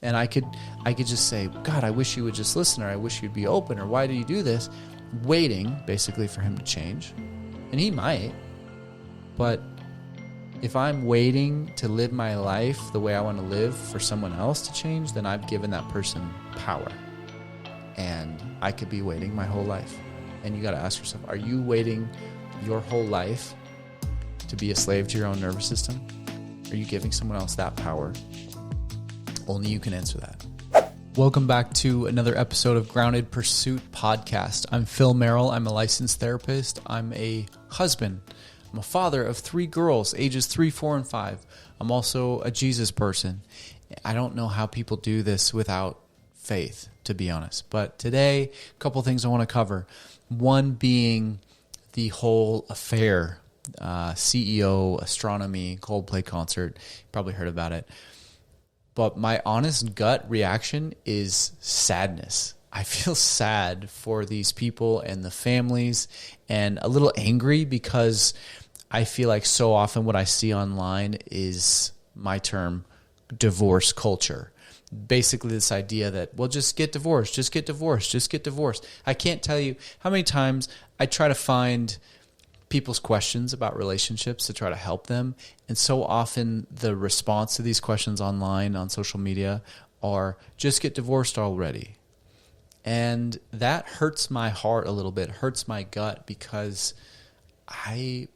And I could just say, God, I wish you would just listen, or I wish you'd be open, or why do you do this? Waiting, basically, for him to change. And he might. But if I'm waiting to live my life the way I want to live for someone else to change, then I've given that person power. And I could be waiting my whole life. And you got to ask yourself, are you waiting your whole life to be a slave to your own nervous system? Are you giving someone else that power? Only you can answer that. Welcome back to another episode of Grounded Pursuit Podcast. I'm Phil Merrill. I'm a licensed therapist. I'm a husband. I'm a father of 3 girls, ages 3, 4, and 5. I'm also a Jesus person. I don't know how people do this without faith, to be honest. But today, a couple things I want to cover. One being the whole affair, CEO, astronomy, Coldplay concert. You probably heard about it. But my honest gut reaction is sadness. I feel sad for these people and the families, and a little angry because I feel like so often what I see online is my term, divorce culture. Basically this idea that, well, just get divorced, just get divorced, just get divorced. I can't tell you how many times I try to find people's questions about relationships to try to help them. And so often the response to these questions online on social media are, just get divorced already. And that hurts my heart a little bit, hurts my gut, because my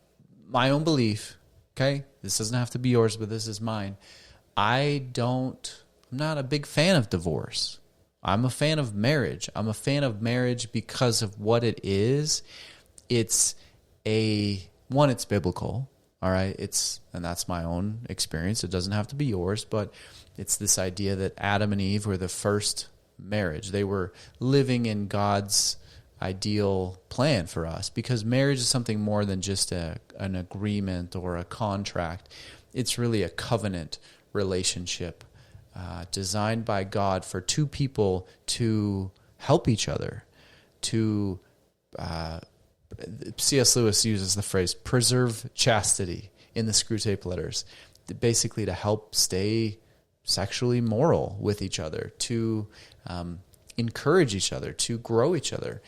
own belief, okay, this doesn't have to be yours, but this is mine. I'm not a big fan of divorce. I'm a fan of marriage. I'm a fan of marriage because of what it is. It's biblical, all right? And that's my own experience. It doesn't have to be yours, but it's this idea that Adam and Eve were the first marriage. They were living in God's ideal plan for us, because marriage is something more than just an agreement or a contract. It's really a covenant relationship designed by God for 2 people to help each other, to C.S. Lewis uses the phrase preserve chastity in the Screwtape Letters, basically to help stay sexually moral with each other, to encourage each other, to grow each other.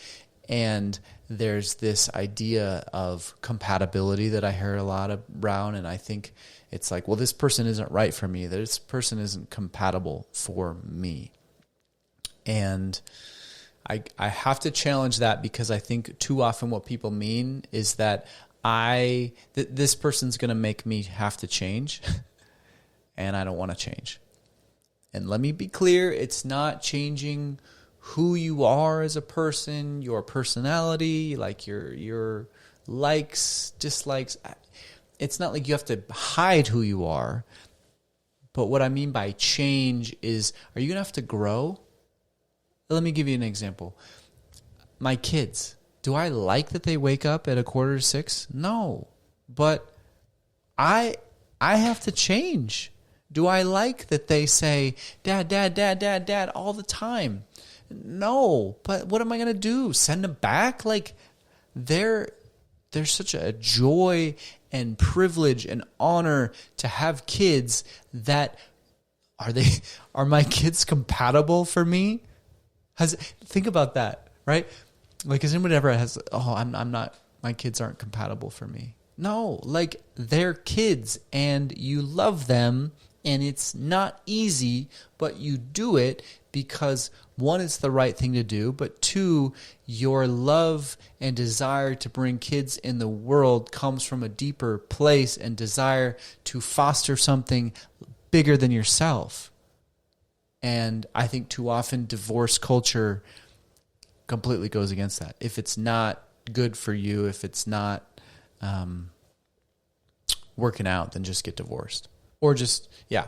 And there's this idea of compatibility that I hear a lot around, and I think it's like, well, this person isn't right for me, this person isn't compatible for me. And I have to challenge that, because I think too often what people mean is that this person's going to make me have to change, and I don't want to change. And let me be clear, it's not changing who you are as a person, your personality, like your likes, dislikes. It's not like you have to hide who you are. But what I mean by change is, are you going to have to grow? Let me give you an example. My kids, do I like that they wake up at 5:45? No. But I have to change. Do I like that they say, Dad, Dad, Dad, Dad, Dad, all the time? No. But what am I going to do? Send them back? Like, there's such a joy and privilege and honor to have kids that are my kids compatible for me? Think about that, right? Like, has anyone ever I'm not, my kids aren't compatible for me? No, like, they're kids and you love them, and it's not easy, but you do it because, 1, it's the right thing to do, but 2, your love and desire to bring kids in the world comes from a deeper place and desire to foster something bigger than yourself. And I think too often divorce culture completely goes against that. If it's not good for you, if it's not working out, then just get divorced. Or just, yeah.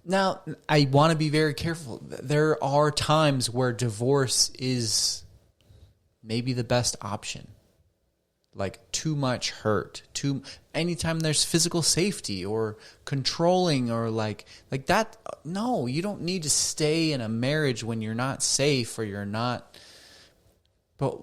Now, I want to be very careful. There are times where divorce is maybe the best option. Like, too much hurt, anytime there's physical safety or controlling or like that. No, you don't need to stay in a marriage when you're not safe or you're not. But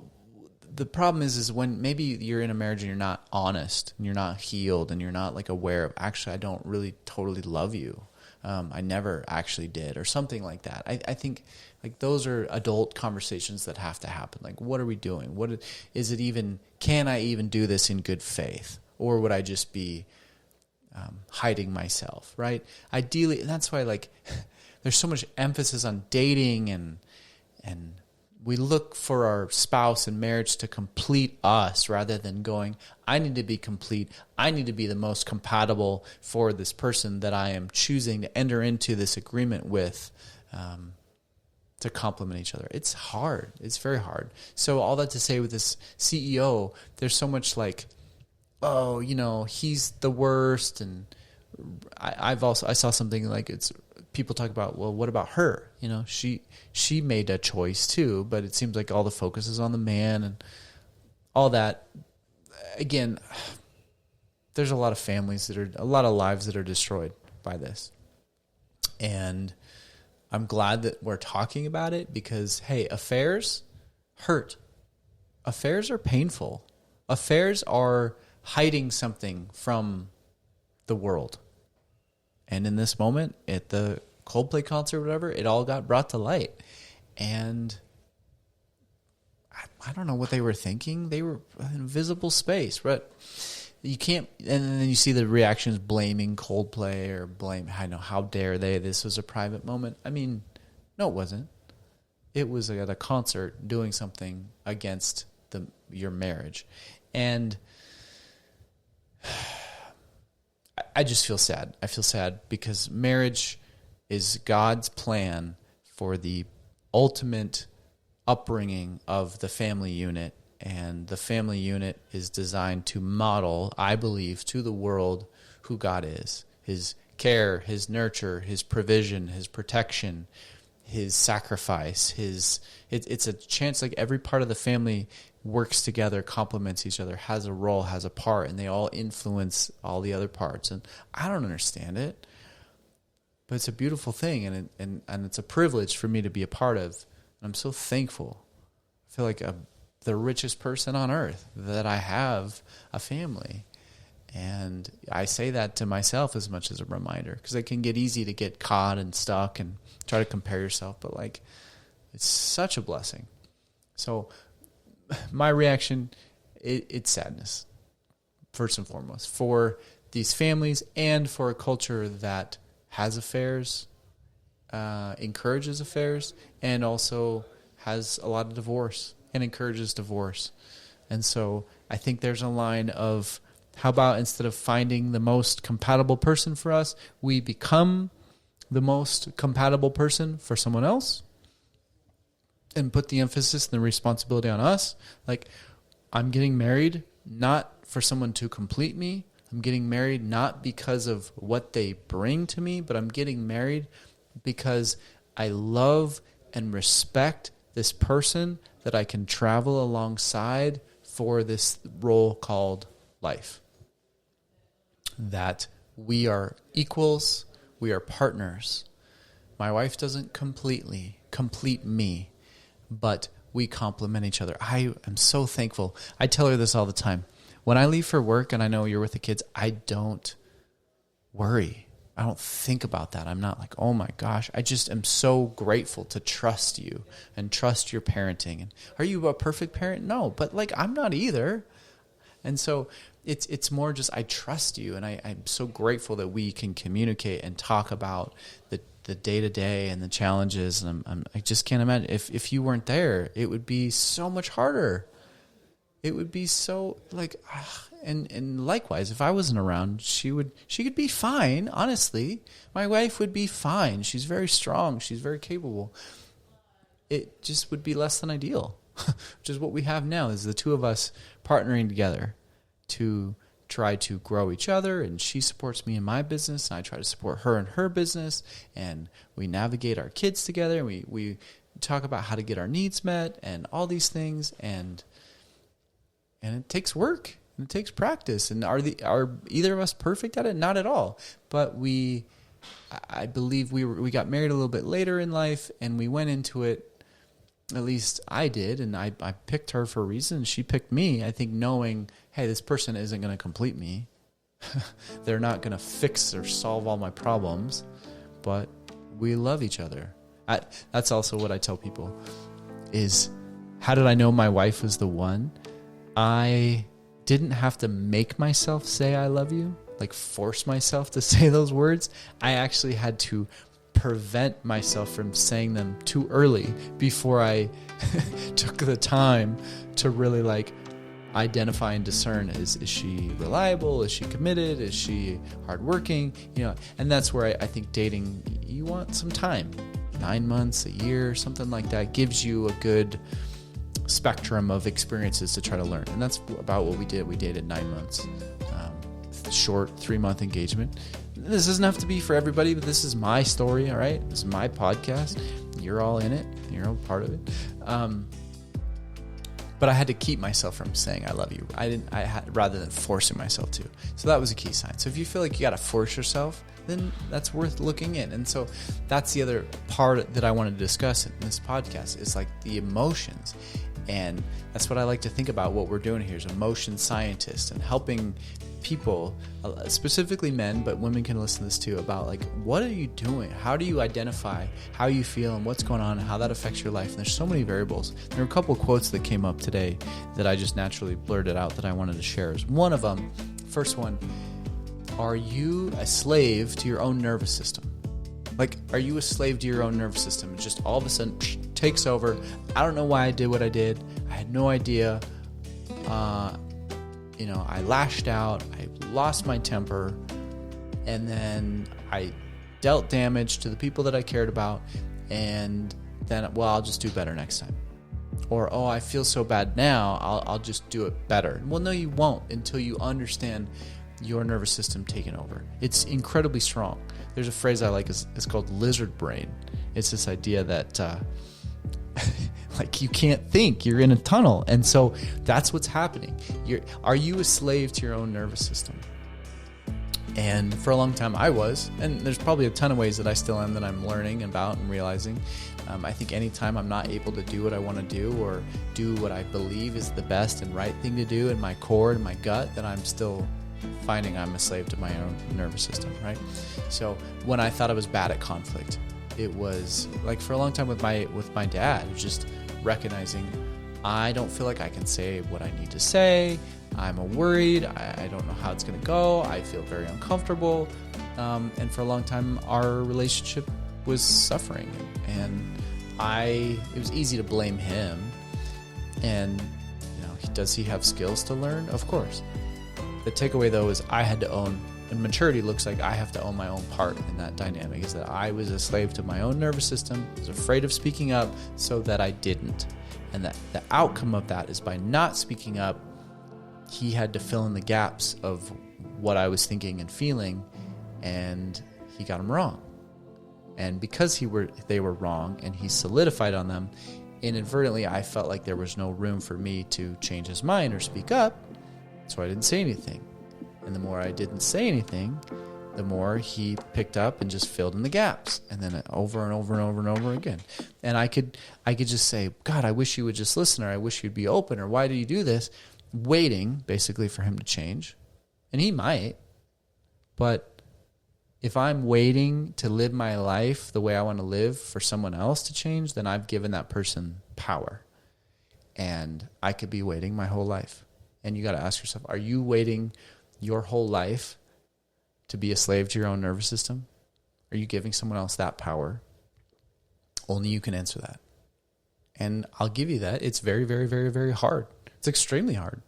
the problem is when maybe you're in a marriage and you're not honest and you're not healed and you're not like aware of, actually, I don't really totally love you. I never actually did, or something like that. I think like those are adult conversations that have to happen. Like, what are we doing? Is it even, can I even do this in good faith? Or would I just be hiding myself, right? Ideally, and that's why like there's so much emphasis on dating and we look for our spouse and marriage to complete us rather than going, I need to be complete. I need to be the most compatible for this person that I am choosing to enter into this agreement with, to complement each other. It's hard. It's very hard. So all that to say, with this CEO, there's so much like, oh, he's the worst. And I saw something like, people talk about, well, what about her? She made a choice too, but it seems like all the focus is on the man and all that. Again, there's a lot of lives that are destroyed by this. And I'm glad that we're talking about it because, hey, affairs hurt. Affairs are painful. Affairs are hiding something from the world. And in this moment, at the Coldplay concert or whatever, it all got brought to light. And I don't know what they were thinking. They were in invisible space, but you can't. And then you see the reactions blaming Coldplay or how dare they? This was a private moment. I mean, no, it wasn't. It was at a concert doing something against your marriage. And I just feel sad. I feel sad because marriage is God's plan for the ultimate upbringing of the family unit. And the family unit is designed to model, I believe, to the world who God is. His care, his nurture, his provision, his protection, his sacrifice. It's a chance, like every part of the family works together, complements each other, has a role, has a part, and they all influence all the other parts. And I don't understand it, but it's a beautiful thing, and it's a privilege for me to be a part of. And I'm so thankful. I feel like the richest person on earth that I have a family. And I say that to myself as much as a reminder, because it can get easy to get caught and stuck and try to compare yourself, but like it's such a blessing. So my reaction, it's sadness, first and foremost, for these families and for a culture that has affairs, encourages affairs, and also has a lot of divorce and encourages divorce. And so I think there's a line of, how about instead of finding the most compatible person for us, we become the most compatible person for someone else? And put the emphasis and the responsibility on us. Like, I'm getting married not for someone to complete me. I'm getting married not because of what they bring to me, but I'm getting married because I love and respect this person that I can travel alongside for this role called life. That we are equals, we are partners. My wife doesn't complete me, but we complement each other. I am so thankful. I tell her this all the time. When I leave for work and I know you're with the kids, I don't worry. I don't think about that. I'm not like, oh my gosh. I just am so grateful to trust you and trust your parenting. And are you a perfect parent? No, but like I'm not either. And so it's more just I trust you, and I'm so grateful that we can communicate and talk about the day-to-day and the challenges. And I just can't imagine if you weren't there, it would be so much harder. It would be so like, and likewise, if I wasn't around, she could be fine. Honestly, my wife would be fine. She's very strong. She's very capable. It just would be less than ideal, which is what we have now, is the two of us partnering together to try to grow each other, and she supports me in my business, and I try to support her in her business, and we navigate our kids together, and we talk about how to get our needs met and all these things, and it takes work and it takes practice. And are either of us perfect at it? Not at all. But I believe we got married a little bit later in life, and we went into it. At least I did, and I picked her for a reason. She picked me, I think, knowing, hey, this person isn't going to complete me. They're not going to fix or solve all my problems. but we love each other. That's also what I tell people is, how did I know my wife was the one? I didn't have to make myself say I love you, like force myself to say those words. I actually had to prevent myself from saying them too early before I took the time to really like identify and discern, is she reliable? Is she committed? Is she hardworking? And that's where I think dating, you want some time, 9 months, a year, something like that, gives you a good spectrum of experiences to try to learn. And that's about what we did. We dated 9 months, short 3-month engagement. This doesn't have to be for everybody, but this is my story. All right. This is my podcast. You're all in it. You're all part of it. But I had to keep myself from saying I love you. Rather than forcing myself to. So that was a key sign. So if you feel like you got to force yourself, then that's worth looking in. And so that's the other part that I wanted to discuss in this podcast, is like the emotions. And that's what I like to think about. What we're doing here is emotion scientists and helping people, specifically men, but women can listen to this too, about like, what are you doing? How do you identify how you feel and what's going on and how that affects your life? And there's so many variables. There are a couple of quotes that came up today that I just naturally blurted out that I wanted to share. Is one of them, first one, are you a slave to your own nervous system? Like, are you a slave to your own nervous system? It just all of a sudden takes over. I don't know why I did what I did. I had no idea. I lashed out. I lost my temper. And then I dealt damage to the people that I cared about. And then, I'll just do better next time. Or, I feel so bad now, I'll just do it better. Well, no, you won't until you understand your nervous system taking over. It's incredibly strong. There's a phrase I like, it's called lizard brain. It's this idea that like you can't think, you're in a tunnel. And so that's what's happening. Are you a slave to your own nervous system? And for a long time I was, and there's probably a ton of ways that I still am that I'm learning about and realizing. I think anytime I'm not able to do what I want to do or do what I believe is the best and right thing to do in my core and my gut, then I'm still finding I'm a slave to my own nervous system, right? So when I thought I was bad at conflict, it was like for a long time with my dad, just recognizing I don't feel like I can say what I need to say. I'm worried. I don't know how it's going to go. I feel very uncomfortable. And for a long time, our relationship was suffering. And it was easy to blame him. And, does he have skills to learn? Of course. The takeaway, though, is I had to own, and maturity looks like I have to own my own part in that dynamic, is that I was a slave to my own nervous system, was afraid of speaking up so that I didn't. And that the outcome of that is by not speaking up, he had to fill in the gaps of what I was thinking and feeling, and he got them wrong. And because they were wrong and he solidified on them, inadvertently I felt like there was no room for me to change his mind or speak up, so I didn't say anything. And the more I didn't say anything, the more he picked up and just filled in the gaps, and then over and over and over and over again. And I could just say, God, I wish you would just listen, or I wish you'd be open, or why do you do this? Waiting basically for him to change. And he might, but if I'm waiting to live my life the way I want to live for someone else to change, then I've given that person power. And I could be waiting my whole life. And you got to ask yourself, are you waiting your whole life to be a slave to your own nervous system? Are you giving someone else that power? Only you can answer that. And I'll give you that. It's very, very, very, very hard. It's extremely hard.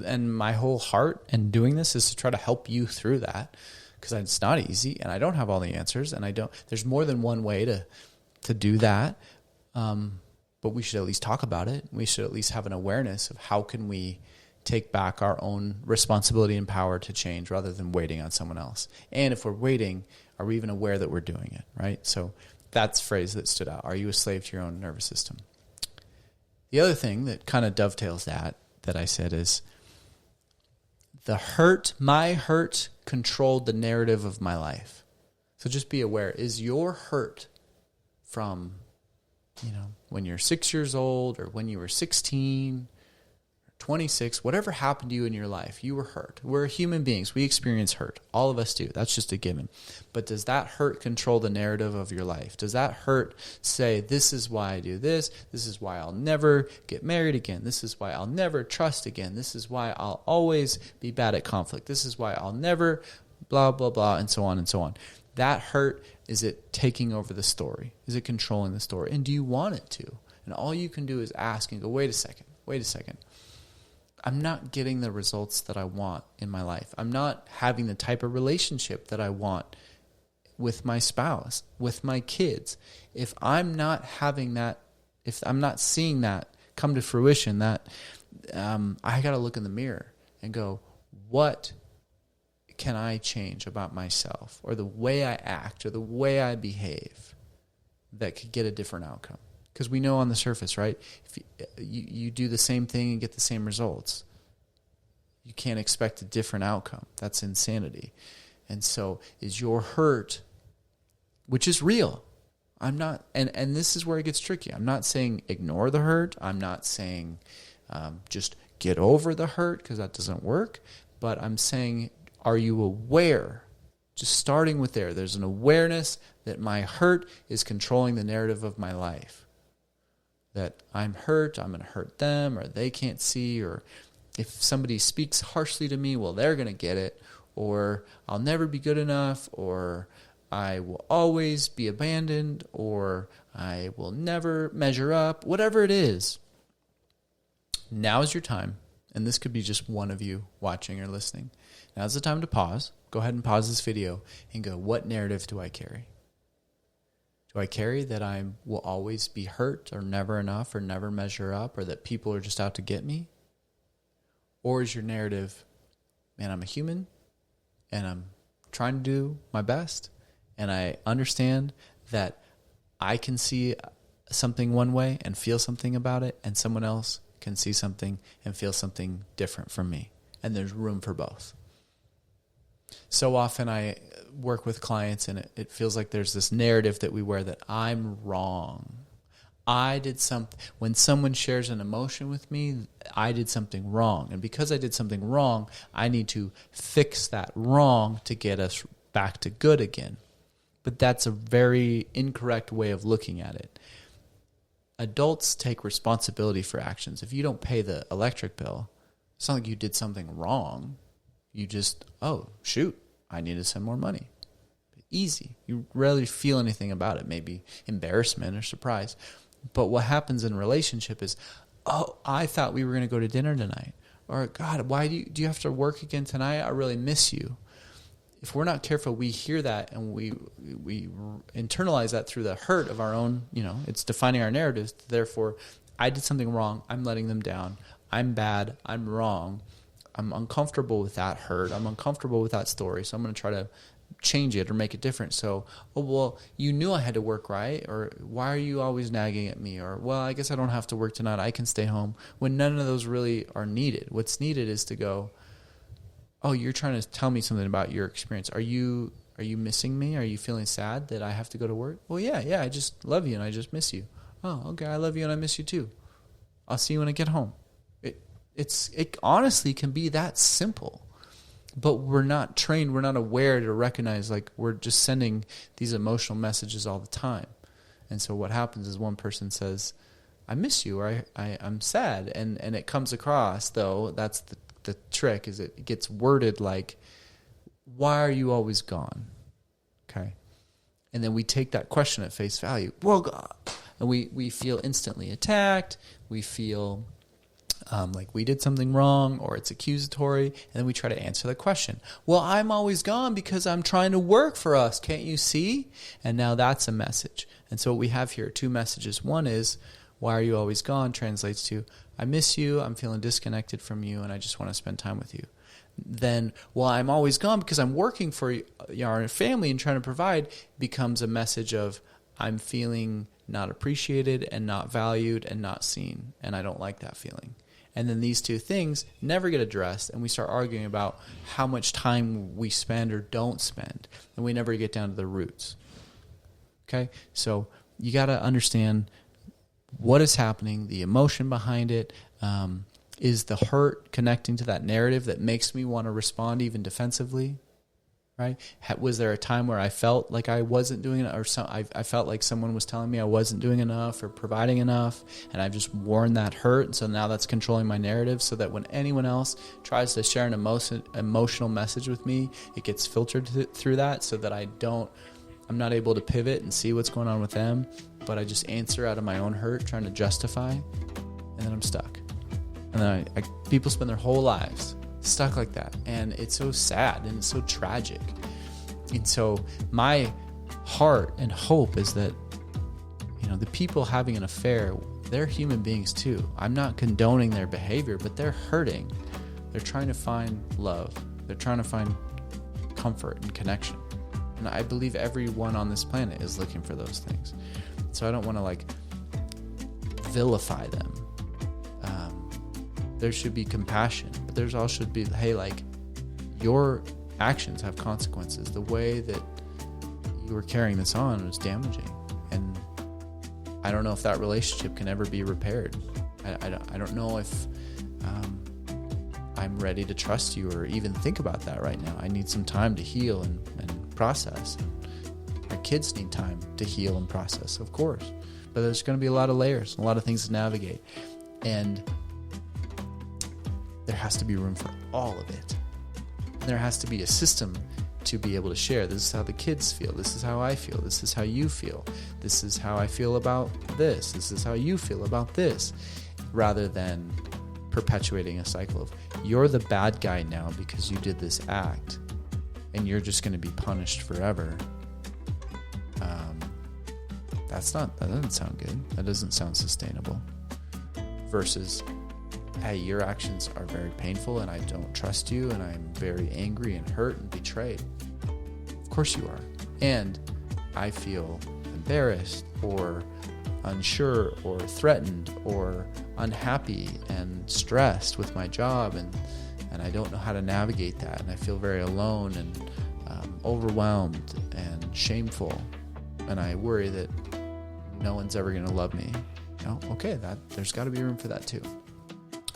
And my whole heart in doing this is to try to help you through that, because it's not easy and I don't have all the answers, and there's more than one way to do that. But we should at least talk about it. We should at least have an awareness of how can we take back our own responsibility and power to change rather than waiting on someone else. And if we're waiting, are we even aware that we're doing it, right? So that's a phrase that stood out. Are you a slave to your own nervous system? The other thing that kind of dovetails that I said is my hurt controlled the narrative of my life. So just be aware, is your hurt from, when you're 6 years old, or when you were 16, 26, whatever happened to you in your life, you were hurt. We're human beings. We experience hurt. All of us do. That's just a given. But does that hurt control the narrative of your life? Does that hurt say, this is why I do this? This is why I'll never get married again. This is why I'll never trust again. This is why I'll always be bad at conflict. This is why I'll never blah, blah, blah, and so on and so on. That hurt, is it taking over the story? Is it controlling the story? And do you want it to? And all you can do is ask and go, wait a second. I'm not getting the results that I want in my life. I'm not having the type of relationship that I want with my spouse, with my kids. If I'm not having that, if I'm not seeing that come to fruition, that I got to look in the mirror and go, what can I change about myself or the way I act or the way I behave that could get a different outcome? Because we know on the surface, right? If you do the same thing and get the same results, you can't expect a different outcome. That's insanity. And so is your hurt, which is real. I'm not, and this is where it gets tricky. I'm not saying ignore the hurt. I'm not saying just get over the hurt, because that doesn't work. But I'm saying, are you aware? Just starting with there. There's an awareness that my hurt is controlling the narrative of my life. That I'm hurt, I'm going to hurt them, or they can't see, or if somebody speaks harshly to me, well, they're going to get it, or I'll never be good enough, or I will always be abandoned, or I will never measure up, whatever it is. Now is your time, and this could be just one of you watching or listening. Now's the time to pause. Go ahead and pause this video and go, what narrative do I carry? Do I carry that I will always be hurt or never enough or never measure up or that people are just out to get me? Or is your narrative, man, I'm a human and I'm trying to do my best and I understand that I can see something one way and feel something about it and someone else can see something and feel something different from me. And there's room for both. So often I work with clients and it feels like there's this narrative that we wear that I'm wrong. I did something. When someone shares an emotion with me, I did something wrong. And because I did something wrong, I need to fix that wrong to get us back to good again. But that's a very incorrect way of looking at it. Adults take responsibility for actions. If you don't pay the electric bill, it's not like you did something wrong. You just, oh, shoot, I need to send more money. Easy. You rarely feel anything about it, maybe embarrassment or surprise. But what happens in a relationship is, oh, I thought we were going to go to dinner tonight. Or, God, why do you have to work again tonight? I really miss you. If we're not careful, we hear that and we internalize that through the hurt of our own, it's defining our narratives. Therefore, I did something wrong. I'm letting them down. I'm bad. I'm wrong. I'm uncomfortable with that hurt. I'm uncomfortable with that story. So I'm going to try to change it or make it different. So, oh, well, you knew I had to work, right? Or why are you always nagging at me? Or, well, I guess I don't have to work tonight. I can stay home. When none of those really are needed. What's needed is to go, oh, you're trying to tell me something about your experience. Are you missing me? Are you feeling sad that I have to go to work? Well, yeah, I just love you and I just miss you. Oh, okay, I love you and I miss you too. I'll see you when I get home. It honestly can be that simple, but we're not trained. We're not aware to recognize, like, we're just sending these emotional messages all the time. And so what happens is one person says, I miss you, or I'm sad. And it comes across, though, that's the trick, is it gets worded like, why are you always gone? Okay. And then we take that question at face value. Well, God. And we feel instantly attacked. We feel like we did something wrong, or it's accusatory, and then we try to answer the question. Well, I'm always gone because I'm trying to work for us. Can't you see? And now that's a message. And so what we have here are two messages. One is, why are you always gone? Translates to, I miss you, I'm feeling disconnected from you, and I just want to spend time with you. Then, well, I'm always gone because I'm working for our family and trying to provide, becomes a message of, I'm feeling not appreciated and not valued and not seen, and I don't like that feeling. And then these two things never get addressed, and we start arguing about how much time we spend or don't spend, and we never get down to the roots. Okay? So you got to understand what is happening, the emotion behind it. Is the hurt connecting to that narrative that makes me want to respond even defensively? Right? Was there a time where I felt like I wasn't doing it, or I felt like someone was telling me I wasn't doing enough or providing enough, and I've just worn that hurt, and so now that's controlling my narrative, so that when anyone else tries to share an emotional message with me, it gets filtered through that, so that I'm not able to pivot and see what's going on with them, but I just answer out of my own hurt, trying to justify, and then I'm stuck. And then people spend their whole lives stuck like that, and it's so sad and it's so tragic. And so my heart and hope is that, the people having an affair, they're human beings too. I'm not condoning their behavior, but they're hurting. They're trying to find love. They're trying to find comfort and connection. And I believe everyone on this planet is looking for those things. So I don't want to vilify them. There should be compassion, but there's also should be, hey, your actions have consequences. The way that you were carrying this on was damaging, and I don't know if that relationship can ever be repaired. I don't know if I'm ready to trust you or even think about that right now. I need some time to heal and process. Our kids need time to heal and process, of course, but there's going to be a lot of layers, a lot of things to navigate, and there has to be room for all of it. And there has to be a system to be able to share. This is how the kids feel. This is how I feel. This is how you feel. This is how I feel about this. This is how you feel about this. Rather than perpetuating a cycle of, you're the bad guy now because you did this act, and you're just going to be punished forever. That doesn't sound good. That doesn't sound sustainable. Versus, hey, your actions are very painful and I don't trust you and I'm very angry and hurt and betrayed. Of course you are. And I feel embarrassed or unsure or threatened or unhappy and stressed with my job, and I don't know how to navigate that, and I feel very alone and overwhelmed and shameful, and I worry that no one's ever going to love me. Okay, there's got to be room for that too.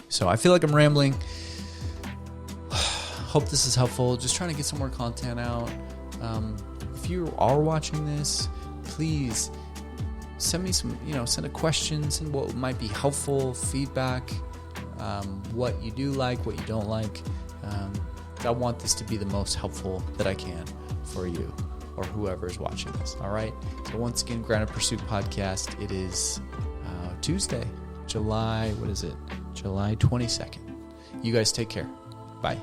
So I feel like I'm rambling. Hope this is helpful. Just trying to get some more content out. If you are watching this, please send me some, send a question, send what might be helpful, feedback, what you do like, what you don't like. I want this to be the most helpful that I can for you or whoever is watching this. All right. So once again, Granite Pursuit Podcast. It is Tuesday, July 22nd. You guys take care. Bye.